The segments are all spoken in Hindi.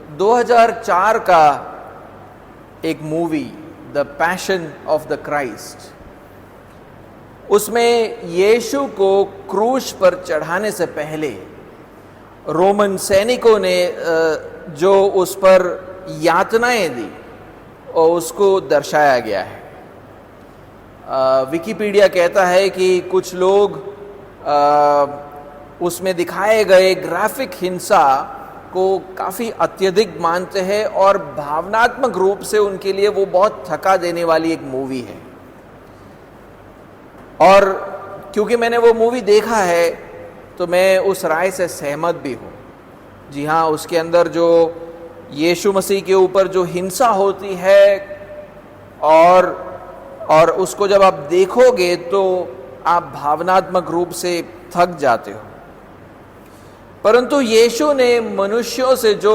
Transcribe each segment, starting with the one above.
2004 का एक movie the passion of the Christ, उसमें यीशु को क्रूस पर चढ़ाने से पहले रोमन सैनिकों ने जो उस पर यातनाएं दी और उसको दर्शाया गया है। विकिपीडिया कहता है कि कुछ लोग उसमें दिखाए गए ग्राफिक हिंसा को काफ़ी अत्यधिक मानते हैं और भावनात्मक रूप से उनके लिए वो बहुत थका देने वाली एक मूवी है। और क्योंकि मैंने वो मूवी देखा है तो मैं उस राय से सहमत भी हूँ। जी हाँ, उसके अंदर जो यीशु मसीह के ऊपर जो हिंसा होती है और उसको जब आप देखोगे तो आप भावनात्मक रूप से थक जाते हो। परंतु यीशु ने मनुष्यों से जो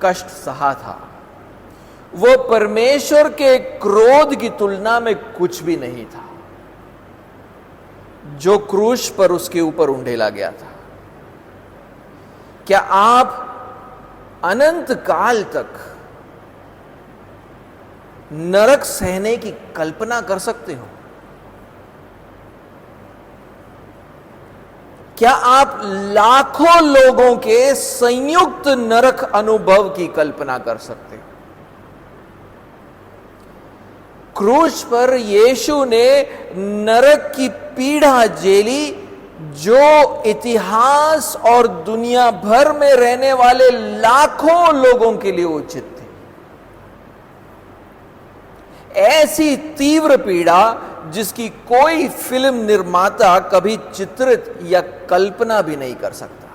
कष्ट सहा था वो परमेश्वर के क्रोध की तुलना में कुछ भी नहीं था जो क्रूस पर उसके ऊपर उंडेला गया था। क्या आप अनंत काल तक नरक सहने की कल्पना कर सकते हो? क्या आप लाखों लोगों के संयुक्त नरक अनुभव की कल्पना कर सकते हो? क्रूस पर यीशु ने नरक की पीड़ा झेली जो इतिहास और दुनिया भर में रहने वाले लाखों लोगों के लिए उचित थे। ऐसी तीव्र पीड़ा जिसकी कोई फिल्म निर्माता कभी चित्रित या कल्पना भी नहीं कर सकता।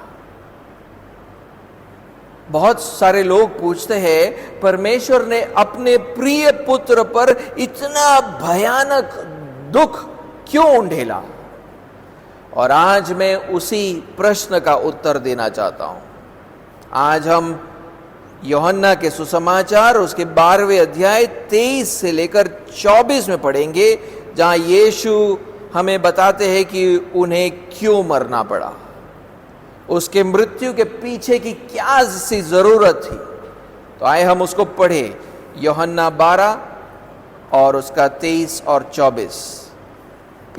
बहुत सारे लोग पूछते हैं परमेश्वर ने अपने प्रिय पुत्र पर इतना भयानक दुख क्यों उंडेला? और आज मैं उसी प्रश्न का उत्तर देना चाहता हूं। आज हम यूहन्ना के सुसमाचार उसके 12वें अध्याय 23 से लेकर 24 में पढ़ेंगे, जहां यीशु हमें बताते हैं कि उन्हें क्यों मरना पड़ा, उसके मृत्यु के पीछे की क्या सी जरूरत थी। तो आए हम उसको पढ़े, यूहन्ना 12 और उसका 23 और 24।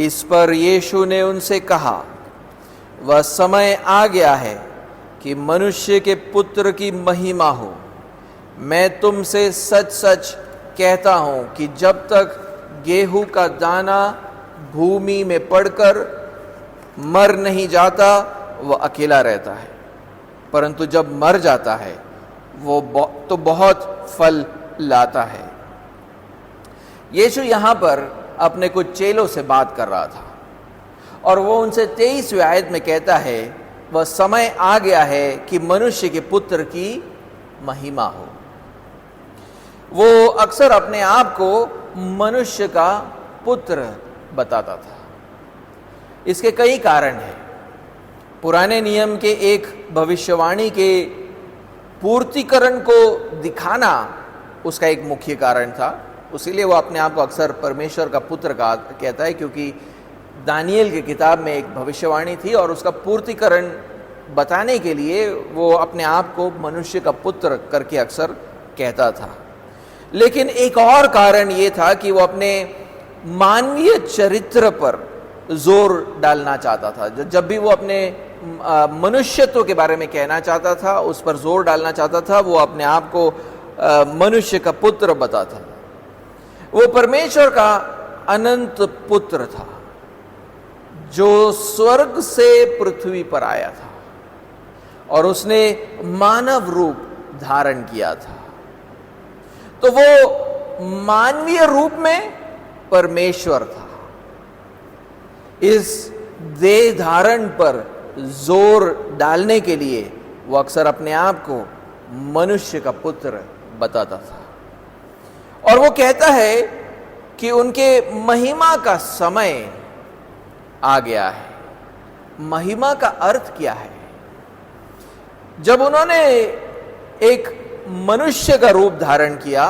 इस पर यीशु ने उनसे कहा, वह समय आ गया है कि मनुष्य के पुत्र की महिमा हो। मैं तुमसे सच सच कहता हूं कि जब तक गेहूं का दाना भूमि में पड़कर मर नहीं जाता वह अकेला रहता है, परंतु जब मर जाता है वो तो बहुत फल लाता है। यीशु यहां पर अपने कुछ चेलों से बात कर रहा था और वो उनसे 23वें आयत में कहता है, वह समय आ गया है कि मनुष्य के पुत्र की महिमा हो। वो अक्सर अपने आप को मनुष्य का पुत्र बताता था। इसके कई कारण हैं। पुराने नियम के एक भविष्यवाणी के पूर्तिकरण को दिखाना उसका एक मुख्य कारण था। उसीलिए वो अपने आप को अक्सर परमेश्वर का पुत्र कहता है, क्योंकि दानियल की किताब में एक भविष्यवाणी थी और उसका पूर्तिकरण बताने के लिए वो अपने आप को मनुष्य का पुत्र करके अक्सर कहता था। लेकिन एक और कारण ये था कि वो अपने मानवीय चरित्र पर जोर डालना चाहता था। जब भी वो अपने मनुष्यत्व के बारे में कहना चाहता था, उस पर जोर डालना चाहता था, वो अपने आप को मनुष्य का पुत्र बताता था। वो परमेश्वर का अनंत पुत्र था जो स्वर्ग से पृथ्वी पर आया था और उसने मानव रूप धारण किया था। तो वो मानवीय रूप में परमेश्वर था। इस देह धारण पर जोर डालने के लिए वो अक्सर अपने आप को मनुष्य का पुत्र बताता था। और वो कहता है कि उनके महिमा का समय आ गया है। महिमा का अर्थ क्या है? जब उन्होंने एक मनुष्य का रूप धारण किया,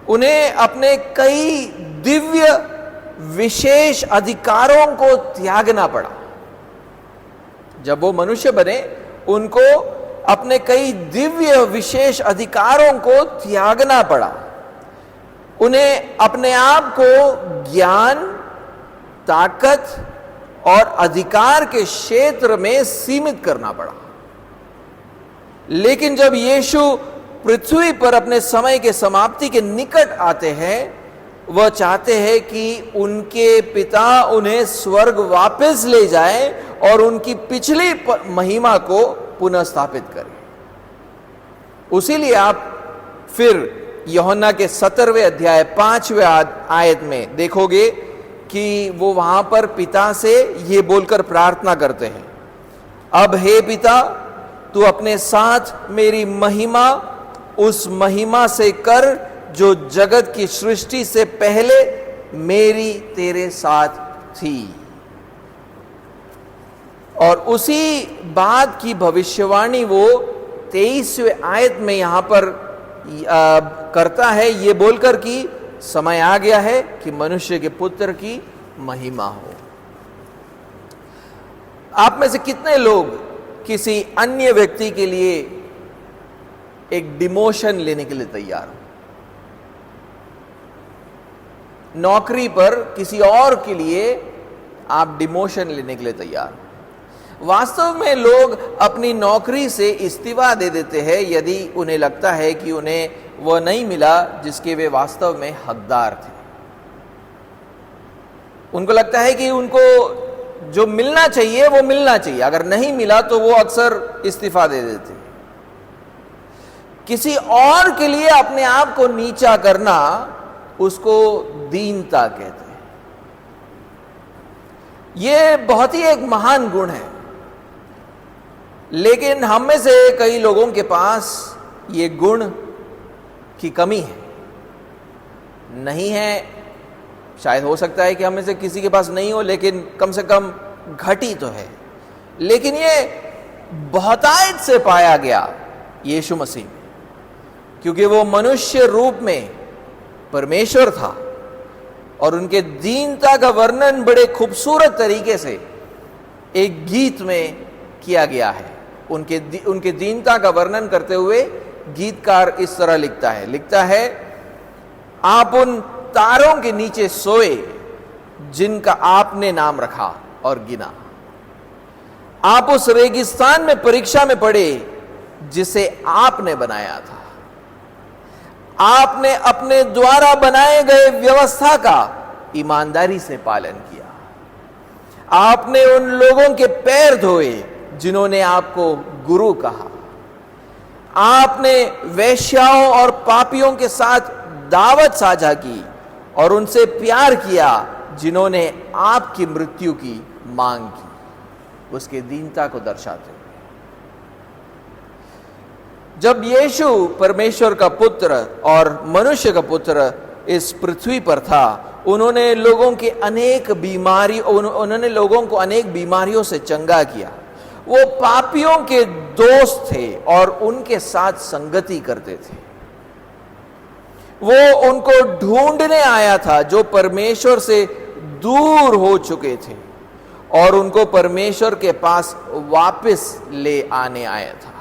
उन्हें अपने कई दिव्य विशेष अधिकारों को त्यागना पड़ा। जब वो मनुष्य बने, उनको अपने कई दिव्य विशेष अधिकारों को त्यागना पड़ा। उन्हें अपने आप को ज्ञान, ताकत और अधिकार के क्षेत्र में सीमित करना पड़ा। लेकिन जब यीशु पृथ्वी पर अपने समय के समाप्ति के निकट आते हैं, वह चाहते हैं कि उनके पिता उन्हें स्वर्ग वापस ले जाए और उनकी पिछली महिमा को पुनः स्थापित करें। उसीलिए आप फिर यूहन्ना के 17वें अध्याय 5वें आयत में देखोगे कि वो वहां पर पिता से ये बोलकर प्रार्थना करते हैं, अब हे पिता, तू अपने साथ मेरी महिमा उस महिमा से कर जो जगत की सृष्टि से पहले मेरी तेरे साथ थी। और उसी बात की भविष्यवाणी वो 23वें आयत में यहां पर करता है, ये बोलकर कि समय आ गया है कि मनुष्य के पुत्र की महिमा हो। आप में से कितने लोग किसी अन्य व्यक्ति के लिए एक डिमोशन लेने के लिए तैयार हो? नौकरी पर किसी और के लिए आप डिमोशन लेने के लिए तैयार हो। वास्तव में लोग अपनी नौकरी से इस्तीफा दे देते हैं यदि उन्हें लगता है कि उन्हें वह नहीं मिला जिसके वे वास्तव में हकदार थे। उनको लगता है कि उनको जो मिलना चाहिए वो मिलना चाहिए, अगर नहीं मिला तो वो अक्सर इस्तीफा दे देते हैं। किसी और के लिए अपने आप को नीचा करना, उसको दीनता कहते हैं। यह बहुत ही एक महान गुण है, लेकिन हम में से कई लोगों के पास ये गुण की कमी है, नहीं है। शायद हो सकता है कि हम में से किसी के पास नहीं हो, लेकिन कम से कम घटी तो है। लेकिन ये बहुतायत से पाया गया यीशु मसीह में, क्योंकि वो मनुष्य रूप में परमेश्वर था और उनके दीनता का वर्णन बड़े खूबसूरत तरीके से एक गीत में किया गया है। उनके दीनता का वर्णन करते हुए गीतकार इस तरह लिखता है, आप उन तारों के नीचे सोए जिनका आपने नाम रखा और गिना। आप उस रेगिस्तान में परीक्षा में पड़े जिसे आपने बनाया था। आपने अपने द्वारा बनाए गए व्यवस्था का ईमानदारी से पालन किया। आपने उन लोगों के पैर धोए जिन्होंने आपको गुरु कहा। आपने वेश्याओं और पापियों के साथ दावत साझा की और उनसे प्यार किया जिन्होंने आपकी मृत्यु की मांग की। उसके दीनता को दर्शाते हुए जब यीशु परमेश्वर का पुत्र और मनुष्य का पुत्र इस पृथ्वी पर था, उन्होंने लोगों को अनेक बीमारियों से चंगा किया। वो पापियों के दोस्त थे और उनके साथ संगति करते थे। वो उनको ढूंढने आया था जो परमेश्वर से दूर हो चुके थे और उनको परमेश्वर के पास वापस ले आने आया था।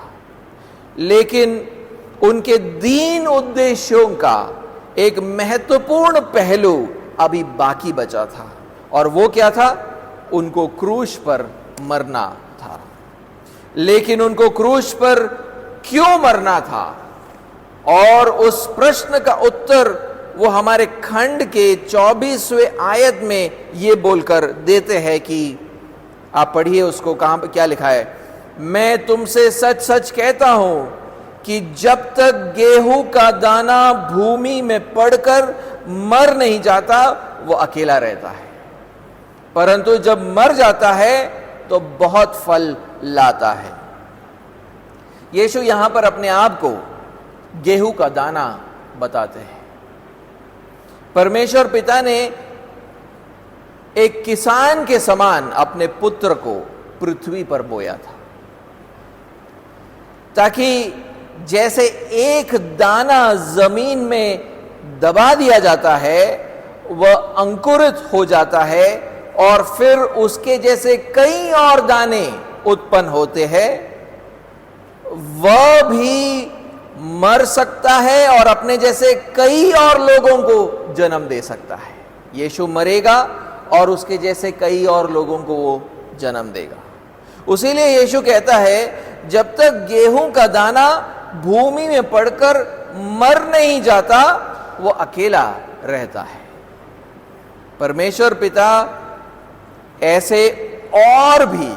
लेकिन उनके दीन उद्देश्यों का एक महत्वपूर्ण पहलू अभी बाकी बचा था, और वो क्या था? उनको क्रूस पर मरना था। लेकिन उनको क्रूस पर क्यों मरना था, और उस प्रश्न का उत्तर वो हमारे खंड के 24वें आयत में ये बोलकर देते हैं कि आप पढ़िए उसको, कहां पर क्या लिखा है? मैं तुमसे सच सच कहता हूं कि जब तक गेहूं का दाना भूमि में पड़कर मर नहीं जाता वो अकेला रहता है, परंतु जब मर जाता है तो बहुत फल लाता है। यीशु यहां पर अपने आप को गेहूं का दाना बताते हैं। परमेश्वर पिता ने एक किसान के समान अपने पुत्र को पृथ्वी पर बोया था, ताकि जैसे एक दाना जमीन में दबा दिया जाता है, वह अंकुरित हो जाता है और फिर उसके जैसे कई और दाने उत्पन्न होते हैं, वह भी मर सकता है और अपने जैसे कई और लोगों को जन्म दे सकता है। यीशु मरेगा और उसके जैसे कई और लोगों को वो जन्म देगा। उसीलिए यीशु कहता है, जब तक गेहूं का दाना भूमि में पड़कर मर नहीं जाता, वो अकेला रहता है। परमेश्वर पिता ऐसे और भी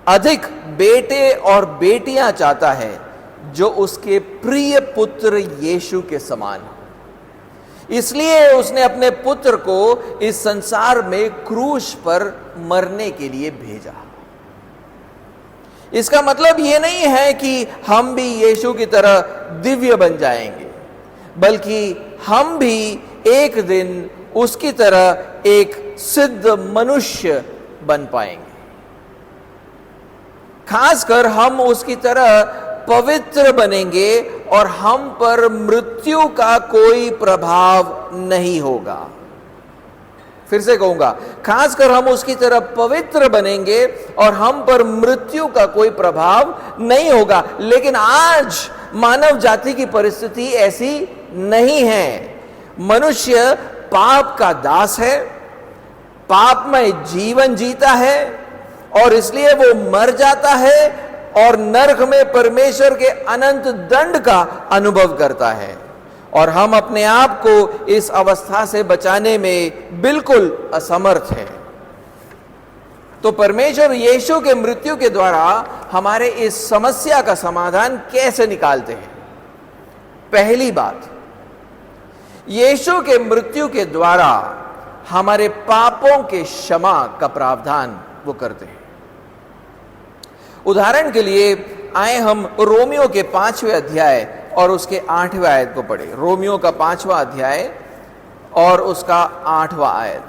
अधिक बेटे और बेटियां चाहता है जो उसके प्रिय पुत्र यीशु के समान हो। इसलिए उसने अपने पुत्र को इस संसार में क्रूस पर मरने के लिए भेजा। इसका मतलब यह नहीं है कि हम भी यीशु की तरह दिव्य बन जाएंगे, बल्कि हम भी एक दिन उसकी तरह एक सिद्ध मनुष्य बन पाएंगे। खासकर हम उसकी तरह पवित्र बनेंगे और हम पर मृत्यु का कोई प्रभाव नहीं होगा। फिर से कहूंगा, खासकर हम उसकी तरह पवित्र बनेंगे और हम पर मृत्यु का कोई प्रभाव नहीं होगा। लेकिन आज मानव जाति की परिस्थिति ऐसी नहीं है। मनुष्य पाप का दास है, पापमय जीवन जीता है और इसलिए वो मर जाता है और नरक में परमेश्वर के अनंत दंड का अनुभव करता है। और हम अपने आप को इस अवस्था से बचाने में बिल्कुल असमर्थ है। तो परमेश्वर यीशु के मृत्यु के द्वारा हमारे इस समस्या का समाधान कैसे निकालते हैं? पहली बात, यीशु के मृत्यु के द्वारा हमारे पापों के क्षमा का प्रावधान वो करते हैं। उदाहरण के लिए आए हम रोमियो के 5वें अध्याय और उसके 8वें आयत को पढ़े। रोमियो का 5वां अध्याय और उसका 8वां आयत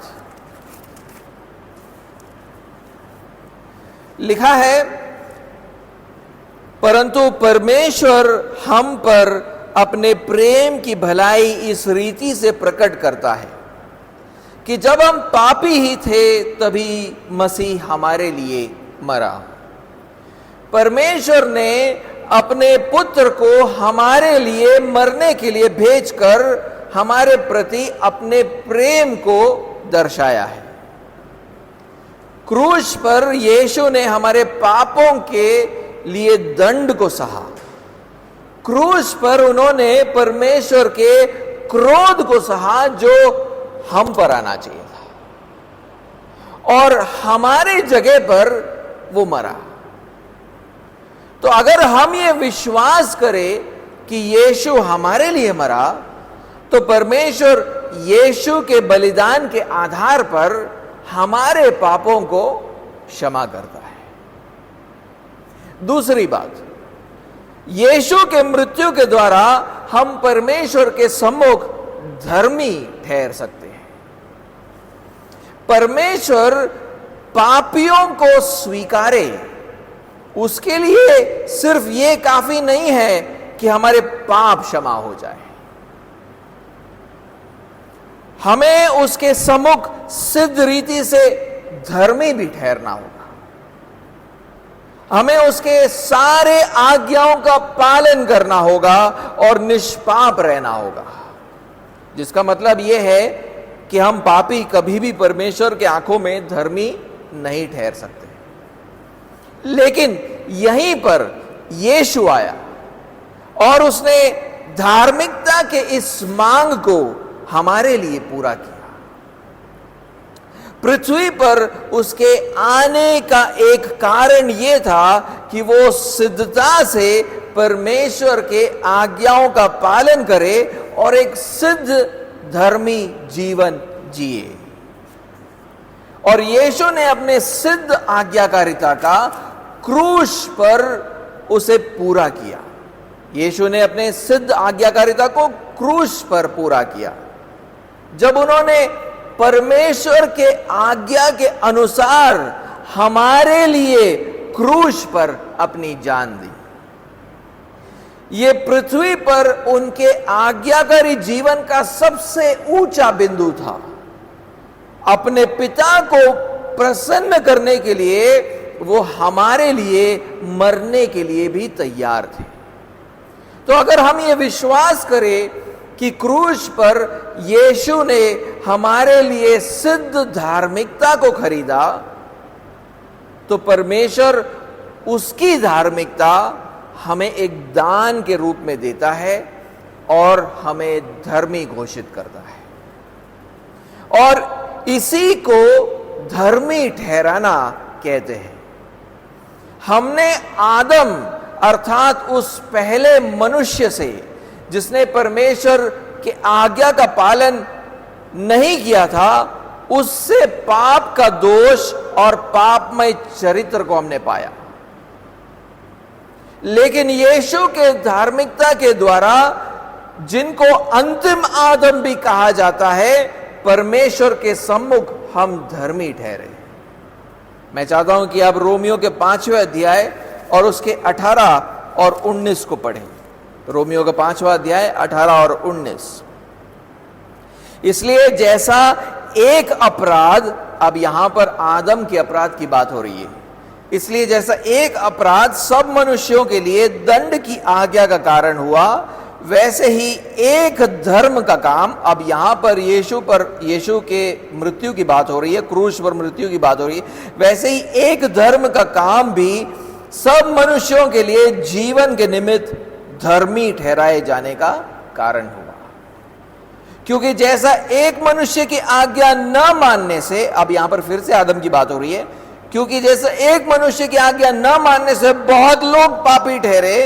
लिखा है, परंतु परमेश्वर हम पर अपने प्रेम की भलाई इस रीति से प्रकट करता है कि जब हम पापी ही थे तभी मसीह हमारे लिए मरा। परमेश्वर ने अपने पुत्र को हमारे लिए मरने के लिए भेजकर हमारे प्रति अपने प्रेम को दर्शाया है। क्रूस पर यीशु ने हमारे पापों के लिए दंड को सहा। क्रूस पर उन्होंने परमेश्वर के क्रोध को सहा जो हम पर आना चाहिए था, और हमारे जगह पर वो मरा। तो अगर हम ये विश्वास करें कि यीशु हमारे लिए मरा, तो परमेश्वर यीशु के बलिदान के आधार पर हमारे पापों को क्षमा करता है। दूसरी बात, यीशु के मृत्यु के द्वारा हम परमेश्वर के सम्मुख धर्मी ठहर सकते हैं। परमेश्वर पापियों को स्वीकारे, उसके लिए सिर्फ ये काफी नहीं है कि हमारे पाप क्षमा हो जाए। हमें उसके सम्मुख सिद्ध रीति से धर्मी भी ठहरना होगा। हमें उसके सारे आज्ञाओं का पालन करना होगा और निष्पाप रहना होगा, जिसका मतलब यह है कि हम पापी कभी भी परमेश्वर के आंखों में धर्मी नहीं ठहर सकते। लेकिन यहीं पर यीशु आया और उसने धार्मिकता के इस मांग को हमारे लिए पूरा किया। पृथ्वी पर उसके आने का एक कारण यह था कि वो सिद्धता से परमेश्वर के आज्ञाओं का पालन करे और एक सिद्ध धर्मी जीवन जिए। और यीशु ने अपने सिद्ध आज्ञाकारिता का क्रूस पर उसे पूरा किया। यीशु ने अपने सिद्ध आज्ञाकारिता को क्रूस पर पूरा किया जब उन्होंने परमेश्वर के आज्ञा के अनुसार हमारे लिए क्रूस पर अपनी जान दी। ये पृथ्वी पर उनके आज्ञाकारी जीवन का सबसे ऊंचा बिंदु था। अपने पिता को प्रसन्न करने के लिए वो हमारे लिए मरने के लिए भी तैयार थे। तो अगर हम ये विश्वास करें कि क्रूस पर यीशु ने हमारे लिए सिद्ध धार्मिकता को खरीदा, तो परमेश्वर उसकी धार्मिकता हमें एक दान के रूप में देता है और हमें धर्मी घोषित करता है, और इसी को धर्मी ठहराना कहते हैं। हमने आदम अर्थात उस पहले मनुष्य से जिसने परमेश्वर की आज्ञा का पालन नहीं किया था, उससे पाप का दोष और पापमय चरित्र को हमने पाया। लेकिन यीशु के धार्मिकता के द्वारा, जिनको अंतिम आदम भी कहा जाता है, परमेश्वर के सम्मुख हम धर्मी ठहरे। मैं चाहता हूं कि आप रोमियो के 5वें अध्याय और उसके 18 और 19 को पढ़ें। रोमियो का 5वां अध्याय 18 और 19। इसलिए जैसा एक अपराध, अब यहां पर आदम के अपराध की बात हो रही है, इसलिए जैसा एक अपराध सब मनुष्यों के लिए दंड की आज्ञा का कारण हुआ, वैसे ही एक धर्म का काम, अब यहां पर यीशु के मृत्यु की बात हो रही है, क्रूस पर मृत्यु की बात हो रही है, वैसे ही एक धर्म का काम भी सब मनुष्यों के लिए जीवन के निमित्त धर्मी ठहराए जाने का कारण हुआ। क्योंकि जैसा एक मनुष्य की आज्ञा न मानने से, अब यहां पर फिर से आदम की बात हो रही है, क्योंकि जैसे एक मनुष्य की आज्ञा न मानने से बहुत लोग पापी ठहरे,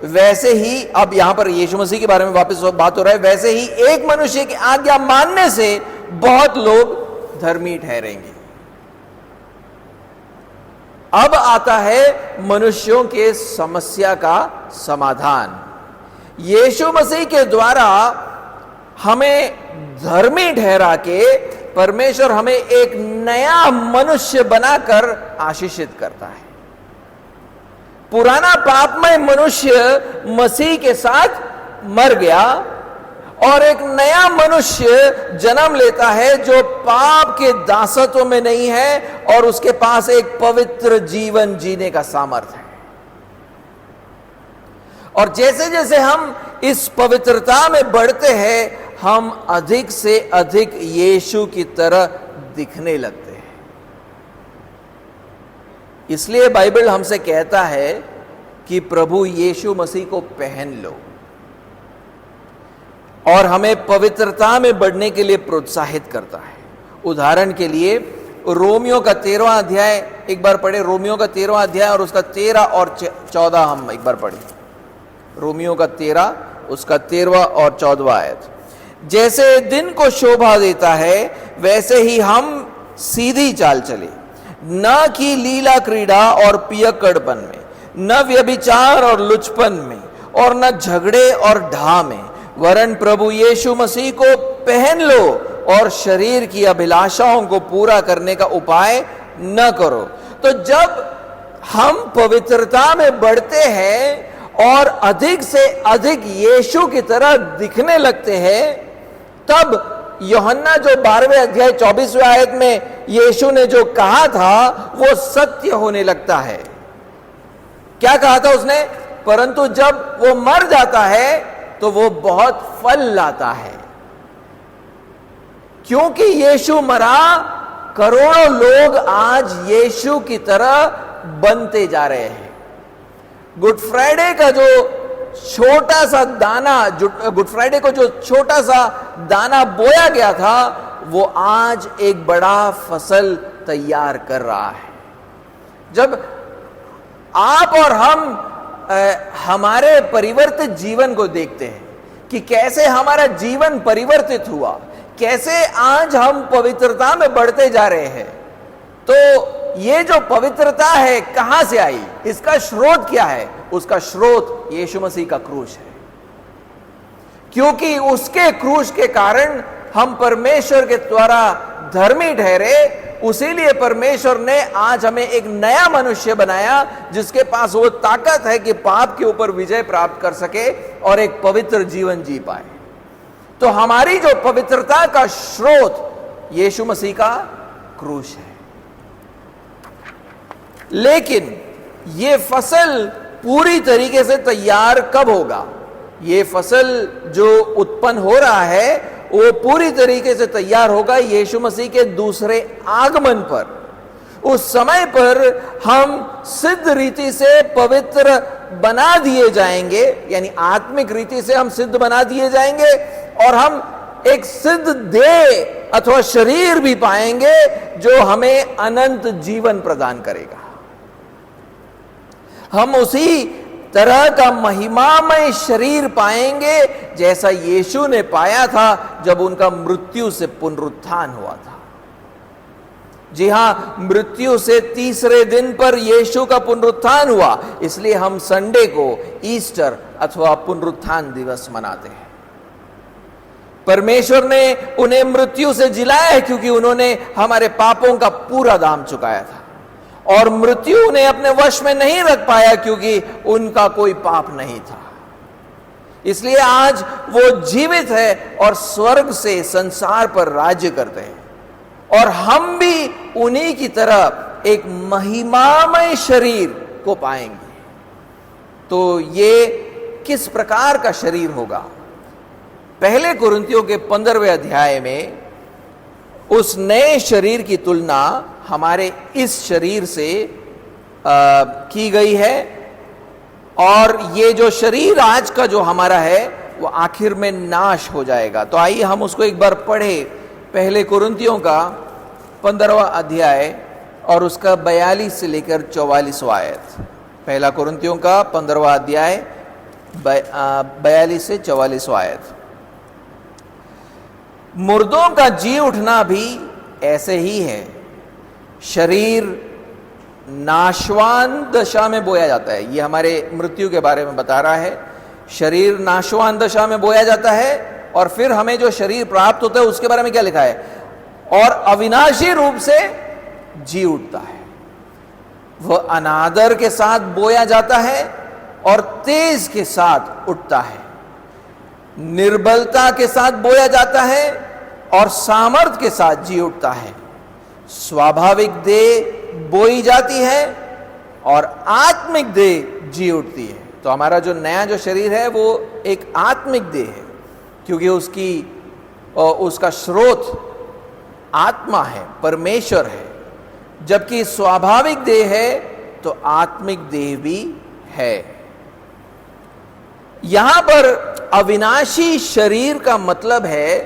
वैसे ही, अब यहां पर यीशु मसीह के बारे में वापस बात हो रहा है, वैसे ही एक मनुष्य की आज्ञा मानने से बहुत लोग धर्मी ठहरेंगे। अब आता है मनुष्यों के समस्या का समाधान। यीशु मसीह के द्वारा हमें धर्मी ठहरा के परमेश्वर हमें एक नया मनुष्य बनाकर आशीषित करता है। पुराना पापमय मनुष्य मसीह के साथ मर गया और एक नया मनुष्य जन्म लेता है जो पाप के दासत्व में नहीं है और उसके पास एक पवित्र जीवन जीने का सामर्थ्य है। और जैसे जैसे हम इस पवित्रता में बढ़ते हैं, हम अधिक से अधिक यीशु की तरह दिखने लगते हैं। इसलिए बाइबल हमसे कहता है कि प्रभु यीशु मसीह को पहन लो, और हमें पवित्रता में बढ़ने के लिए प्रोत्साहित करता है। उदाहरण के लिए रोमियो का 13वां अध्याय एक बार पढ़े। रोमियो का 13वां अध्याय और उसका 13 और 14 हम एक बार पढ़े। रोमियो का 13, उसका 13वां और 14वां आयत। जैसे दिन को शोभा देता है, वैसे ही हम सीधी चाल चले, न कि लीला क्रीड़ा और पियक्कड़पन में, न व्यभिचार और लुचपन में, और न झगड़े और ढा में, वरन प्रभु यीशु मसीह को पहन लो और शरीर की अभिलाषाओं को पूरा करने का उपाय न करो। तो जब हम पवित्रता में बढ़ते हैं और अधिक से अधिक यीशु की तरह दिखने लगते हैं, तब यूहन्ना जो 12वें अध्याय 24वें आयत में यीशु ने जो कहा था वो सत्य होने लगता है। क्या कहा था उसने? परंतु जब वो मर जाता है तो वो बहुत फल लाता है। क्योंकि यीशु मरा, करोड़ों लोग आज यीशु की तरह बनते जा रहे हैं। गुड फ्राइडे का जो छोटा सा दाना, गुड फ्राइडे को जो छोटा सा दाना बोया गया था, वो आज एक बड़ा फसल तैयार कर रहा है। जब आप और हम हमारे परिवर्तित जीवन को देखते हैं कि कैसे हमारा जीवन परिवर्तित हुआ, कैसे आज हम पवित्रता में बढ़ते जा रहे हैं, तो ये जो पवित्रता है कहां से आई, इसका स्रोत क्या है? उसका स्रोत यीशु मसीह का क्रूस है। क्योंकि उसके क्रूस के कारण हम परमेश्वर के द्वारा धर्मी ठहरे, उसीलिए परमेश्वर ने आज हमें एक नया मनुष्य बनाया जिसके पास वो ताकत है कि पाप के ऊपर विजय प्राप्त कर सके और एक पवित्र जीवन जी पाए। तो हमारी जो पवित्रता का स्रोत यीशु मसीह का क्रूस है। लेकिन ये फसल पूरी तरीके से तैयार कब होगा? ये फसल जो उत्पन्न हो रहा है वो पूरी तरीके से तैयार होगा यीशु मसीह के दूसरे आगमन पर। उस समय पर हम सिद्ध रीति से पवित्र बना दिए जाएंगे, यानी आत्मिक रीति से हम सिद्ध बना दिए जाएंगे, और हम एक सिद्ध देह अथवा शरीर भी पाएंगे जो हमें अनंत जीवन प्रदान करेगा। हम उसी तरह का महिमामय शरीर पाएंगे जैसा यीशु ने पाया था जब उनका मृत्यु से पुनरुत्थान हुआ था। जी हां, मृत्यु से तीसरे दिन पर यीशु का पुनरुत्थान हुआ, इसलिए हम संडे को ईस्टर अथवा पुनरुत्थान दिवस मनाते हैं। परमेश्वर ने उन्हें मृत्यु से जिलाया है क्योंकि उन्होंने हमारे पापों का पूरा दाम चुकाया था, और मृत्यु उन्हें अपने वश में नहीं रख पाया क्योंकि उनका कोई पाप नहीं था। इसलिए आज वो जीवित है और स्वर्ग से संसार पर राज्य करते हैं, और हम भी उन्हीं की तरह एक महिमामय शरीर को पाएंगे। तो ये किस प्रकार का शरीर होगा? पहले कुरिन्थियों के 15वें अध्याय में उस नए शरीर की तुलना हमारे इस शरीर से की गई है, और ये जो शरीर आज का जो हमारा है वो आखिर में नाश हो जाएगा। तो आइए हम उसको एक बार पढ़े। पहले कुरिन्थियों का 15वां अध्याय और उसका 42 से लेकर 44वां आयत। पहला कुरिन्थियों का 15वां अध्याय 42 से 44वां आयत। मुर्दों का जी उठना भी ऐसे ही है। शरीर नाशवान दशा में बोया जाता है। ये हमारे मृत्यु के बारे में बता रहा है। शरीर नाशवान दशा में बोया जाता है, और फिर हमें जो शरीर प्राप्त होता है उसके बारे में क्या लिखा है? और अविनाशी रूप से जी उठता है। वह अनादर के साथ बोया जाता है और तेज के साथ उठता है। निर्बलता के साथ बोया जाता है और सामर्थ के साथ जी उठता है। स्वाभाविक देह बोई जाती है और आत्मिक देह जी उठती है। तो हमारा जो नया जो शरीर है वो एक आत्मिक देह है, क्योंकि उसका स्रोत आत्मा है, परमेश्वर है। जबकि स्वाभाविक देह है तो आत्मिक देह भी है। यहां पर अविनाशी शरीर का मतलब है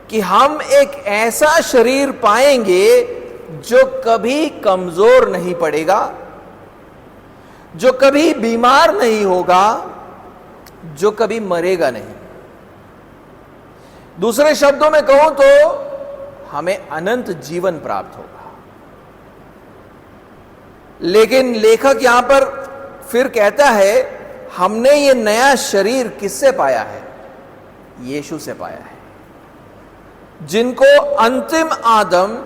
कि हम एक ऐसा शरीर पाएंगे जो कभी कमजोर नहीं पड़ेगा, जो कभी बीमार नहीं होगा, जो कभी मरेगा नहीं। दूसरे शब्दों में कहूं तो हमें अनंत जीवन प्राप्त होगा। लेकिन लेखक यहां पर फिर कहता है, हमने ये नया शरीर किससे पाया है? यीशु से पाया है, जिनको अंतिम आदम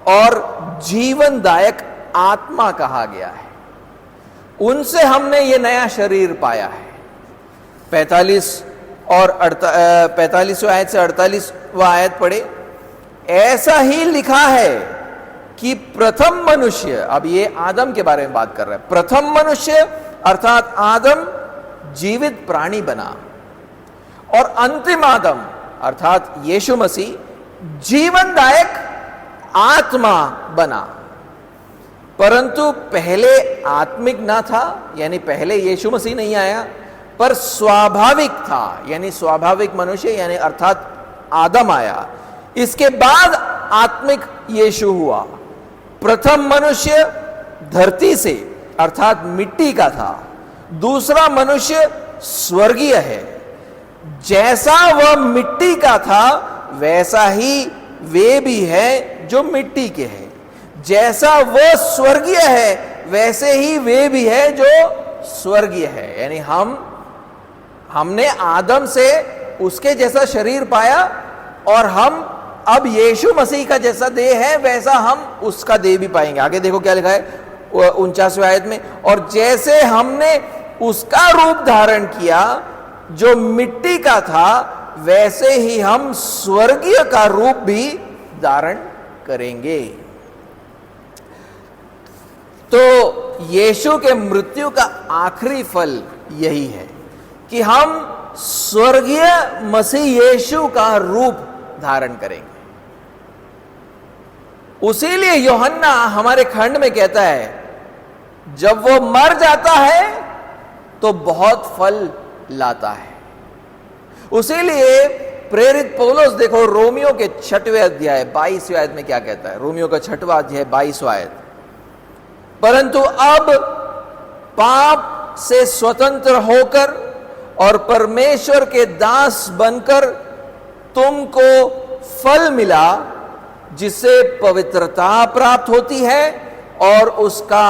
और जीवनदायक आत्मा कहा गया है। उनसे हमने ये नया शरीर पाया है। 45वां आयत से 48वां आयत पढ़े। ऐसा ही लिखा है कि प्रथम मनुष्य, अब ये आदम के बारे में बात कर रहा है, प्रथम मनुष्य अर्थात आदम जीवित प्राणी बना, और अंतिम आदम अर्थात यीशु मसीह जीवनदायक आत्मा बना। परंतु पहले आत्मिक ना था, यानी पहले यीशु मसीह नहीं आया, पर स्वाभाविक था, यानी स्वाभाविक मनुष्य यानी अर्थात आदम आया। इसके बाद आत्मिक यीशु हुआ। प्रथम मनुष्य धरती से अर्थात मिट्टी का था, दूसरा मनुष्य स्वर्गीय है। जैसा वह मिट्टी का था वैसा ही वे भी है जो मिट्टी के हैं। जैसा वह स्वर्गीय है वैसे ही वे भी है जो स्वर्गीय है। यानी हमने आदम से उसके जैसा शरीर पाया, और हम अब यीशु मसीह का जैसा देह है वैसा हम उसका देह भी पाएंगे। आगे देखो क्या लिखा है 49वें आयत में, और जैसे हमने उसका रूप धारण किया जो मिट्टी का था, वैसे ही हम स्वर्गीय का रूप भी धारण करेंगे। तो यीशु के मृत्यु का आखिरी फल यही है कि हम स्वर्गीय मसीह यीशु का रूप धारण करेंगे। उसीलिए यूहन्ना हमारे खंड में कहता है, जब वो मर जाता है तो बहुत फल लाता है। उसीलिए प्रेरित पौलुस देखो रोमियो के 6वें अध्याय 22वें आयत में क्या कहता है। रोमियो का 6वां अध्याय 22वां आयत, परंतु अब पाप से स्वतंत्र होकर और परमेश्वर के दास बनकर तुमको फल मिला, जिससे पवित्रता प्राप्त होती है और उसका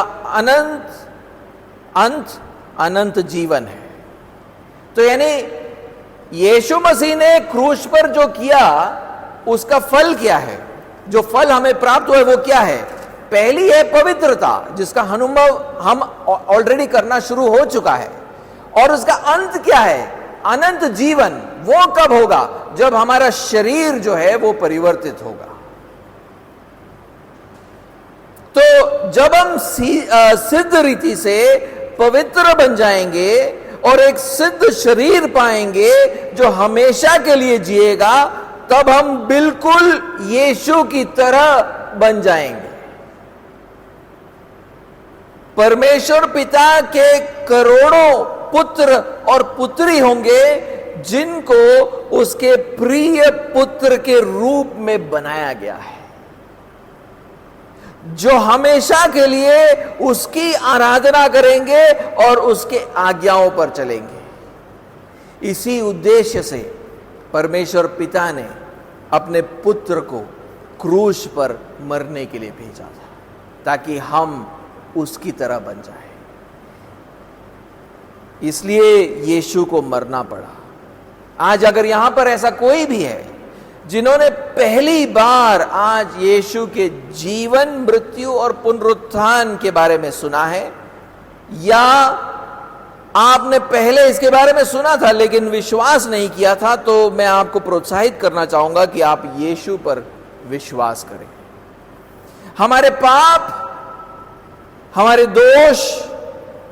अनंत जीवन है। तो यानी यीशु मसीह ने क्रूस पर जो किया उसका फल क्या है? जो फल हमें प्राप्त हुआ वो क्या है? पहली है पवित्रता, जिसका अनुभव हम ऑलरेडी करना शुरू हो चुका है। और उसका अंत क्या है? अनंत जीवन। वो कब होगा? जब हमारा शरीर जो है वो परिवर्तित होगा। तो जब हम सिद्ध रीति से पवित्र बन जाएंगे और एक सिद्ध शरीर पाएंगे जो हमेशा के लिए जिएगा, तब हम बिल्कुल यीशु की तरह बन जाएंगे। परमेश्वर पिता के करोड़ों पुत्र और पुत्री होंगे जिनको उसके प्रिय पुत्र के रूप में बनाया गया है, जो हमेशा के लिए उसकी आराधना करेंगे और उसके आज्ञाओं पर चलेंगे। इसी उद्देश्य से परमेश्वर पिता ने अपने पुत्र को क्रूस पर मरने के लिए भेजा था, ताकि हम उसकी तरह बन जाए। इसलिए यीशु को मरना पड़ा। आज अगर यहां पर ऐसा कोई भी है जिन्होंने पहली बार आज यीशु के जीवन, मृत्यु और पुनरुत्थान के बारे में सुना है, या आपने पहले इसके बारे में सुना था लेकिन विश्वास नहीं किया था, तो मैं आपको प्रोत्साहित करना चाहूंगा कि आप यीशु पर विश्वास करें। हमारे पाप, हमारे दोष,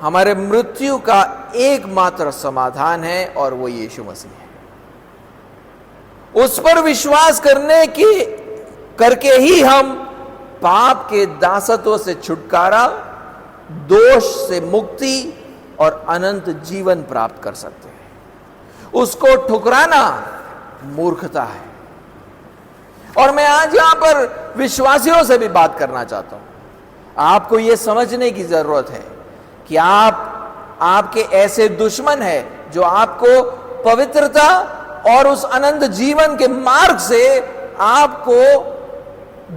हमारे मृत्यु का एकमात्र समाधान है और वो यीशु मसीह है। उस पर विश्वास करके ही हम पाप के दासत्व से छुटकारा, दोष से मुक्ति और अनंत जीवन प्राप्त कर सकते हैं। उसको ठुकराना मूर्खता है। और मैं आज यहां पर विश्वासियों से भी बात करना चाहता हूं। आपको यह समझने की जरूरत है कि आपके ऐसे दुश्मन हैं जो आपको पवित्रता और उस अनंत जीवन के मार्ग से आपको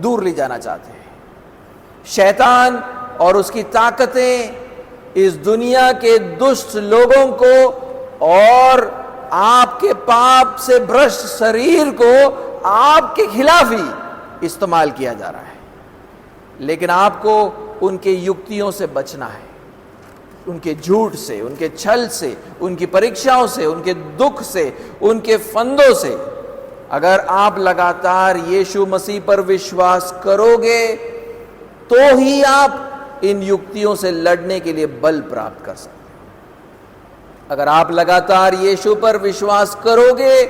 दूर ले जाना चाहते हैं। शैतान और उसकी ताकतें इस दुनिया के दुष्ट लोगों को और आपके पाप से भ्रष्ट शरीर को आपके खिलाफ ही इस्तेमाल किया जा रहा है। लेकिन आपको उनके युक्तियों से बचना है, उनके झूठ से, उनके छल से, उनकी परीक्षाओं से, उनके दुख से, उनके फंदों से। अगर आप लगातार यीशु मसीह पर विश्वास करोगे तो ही आप इन युक्तियों से लड़ने के लिए बल प्राप्त कर सकते हैं। अगर आप लगातार यीशु पर विश्वास करोगे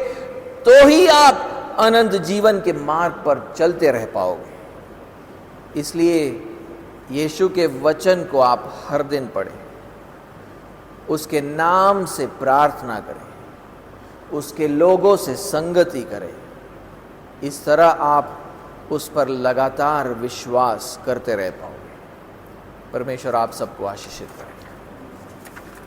तो ही आप अनंत जीवन के मार्ग पर चलते रह पाओगे। इसलिए यीशु के वचन को आप हर दिन पढ़ें, उसके नाम से प्रार्थना करें, उसके लोगों से संगति करें। इस तरह आप उस पर लगातार विश्वास करते रह पाओगे। परमेश्वर आप सबको आशीषित करें।